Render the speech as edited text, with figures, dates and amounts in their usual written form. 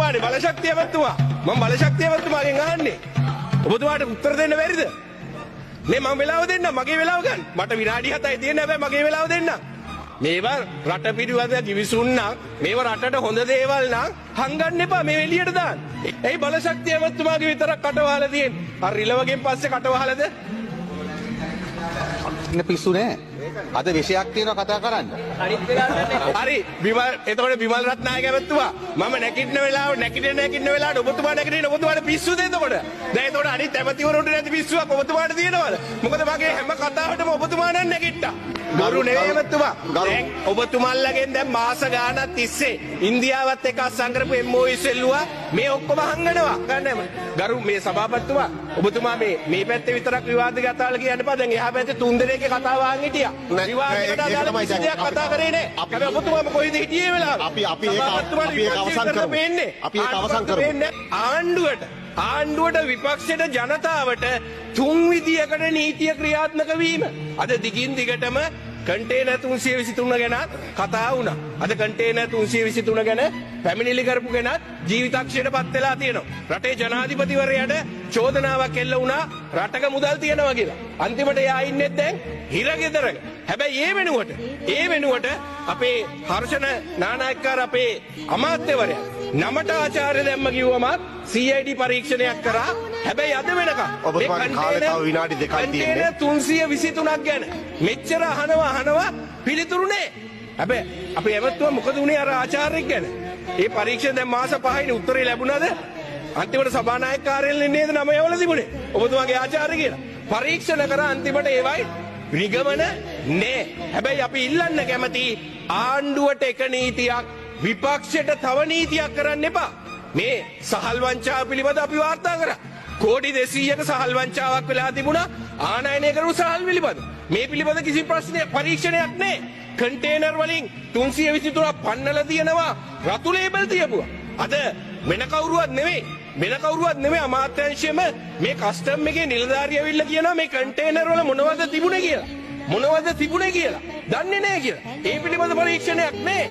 ඔබතුමානේ බලශක්තිය ඇමතුමා. මම බලශක්තිය ඇමතුමාගෙන් අහන්නේ. ඔබතුමාට උත්තර දෙන්න බැරිද? නේ මම වෙලාව දෙන්න මගේ වෙලාව ගන්න. මට විනාඩි 7යි තියෙන්නේ හැබැයි මගේ වෙලාව දෙන්න. මේවා රට පිළිවෙත කිවිසුන් නම් මේවා රටට හොඳ දේවල් නම් හංගන්න එපා මේ එළියට දාන්න. එයි බලශක්තිය ඇමතුමාගේ විතරක් කටවහලා තියෙන්නේ. අර රිලවගෙන් පස්සේ කටවහලාද? ඉන්න පිස්සු නෑ. අද විෂයක් තියෙනවා කතා කරන්න. හරි විමල් එතකොට විමල් රත්නායක ඇමතුමා මම නැගිටින වෙලාවට ඔබතුමා නැගිටින ඔබතුමාට පිස්සුද එතකොට? දැන් එතකොට අනිත් ඇමතිවරුන්ට නැති පිස්සුවක් ඔබතුමාට තියෙනවද? මොකද මගේ හැම කතාවටම ඔබතුමා නම් නැගිට්ටා. ගරු නෙවෙයි ඇමතුමා. දැන් ඔබතුමාලගෙන් දැන් මාස ගාණක් තිස්සේ ඉන්දියාවත් එක්ක අස්සම් කරපු MOU ඉස්සෙල්ලුවා මේ ඔක්කොම හංගනවා. ගන්නම ගරු මේ සභාපතිතුමා ඔබතුමා මේ පැත්තේ විතරක් විවාද ගතාවල කියන්න එපා. දැන් එහා පැත්තේ තුන් දෙනෙක්ගේ කතාව අහන් හිටියා. විවාදයකට අදාළ කිසි දෙයක් කතා කරේ නෑ. හැබැයි ඔබතුමාම කොයිද හිටියේ වෙලාව? අපි ඒක අවසන් කරමු. අපි ඒක අවසන් කරමු. ආණ්ඩුවට විපක්ෂයට ජනතාවට තුන් විදියකට නීතිය ක්‍රියාත්මක වීම. අද දිගින් දිගටම කන්ටේනර් 323 ගැන කතා වුණා. අද කන්ටේනර් 323 ගැන පැමිණිලි කරපු කෙනත් ජීවිතක්ෂයට පත් වෙලා තියෙනවා. රටේ ජනාධිපතිවරයාට චෝදනාවක් එල්ල වුණා රටක මුදල් තියනවා කියලා. අන්තිමට එයා ඉන්නේ දැන් හිරගෙදරක. හැබැයි ඒ වෙනුවට අපේ හර්ෂණ නානායක්කාර අපේ අමාත්‍යවරයා නමට ආචාර්ය දැම්ම කිව්වම CID පරීක්ෂණයක් කරා. හැබැයි අද වෙනකම් ඔබතුමාගේ කාලේ තව විනාඩි 2යි තියෙන්නේ. 323ක් ගැන මෙච්චර අහනවා පිළිතුරු නෑ. හැබැයි අපේ ඇමතුමා මොකද උනේ අර ආචාර්යෙක් ගැන? ඒ පරීක්ෂණ දැන් මාස 5යිනේ උත්තරේ ලැබුණාද? අන්තිමට සභානායක කාර්යාලයෙන් නේද නම එවලා තිබුණේ. ඔබතුමාගේ ආචාර්ය කියලා. පරීක්ෂණ කරා අන්තිමට ඒවයි නිගමන නෑ. හැබැයි අපි ඉල්ලන්න කැමති ආණ්ඩුවට එක නීතියක් විපක්ෂයට තව නීතියක් කරන්න එපා. මේ සහල් වංචාව පිළිබඳ අපි වාර්තා කරා. කෝටි 200ක සහල් වංචාවක් වෙලා තිබුණා ආනයනය කරපු සහල් පිළිබඳ. මේ පිළිබඳ කිසි ප්‍රශ්නයක් පරීක්ෂණයක් නෑ. කන්ටේනර් වලින් 323 පන්නලා තියෙනවා රතු ලේබල් තියපුවා. අද වෙන කවුරුවත් නෙවෙයි අමාත්‍යාංශයේම මේ කස්ටම් එකේ නිලධාරිය ඇවිල්ලා කියනවා මේ කන්ටේනර් වල මොනවද තිබුණේ කියලා. දන්නේ නැහැ කියලා. ඒ පිළිබඳ පරීක්ෂණයක් නෑ.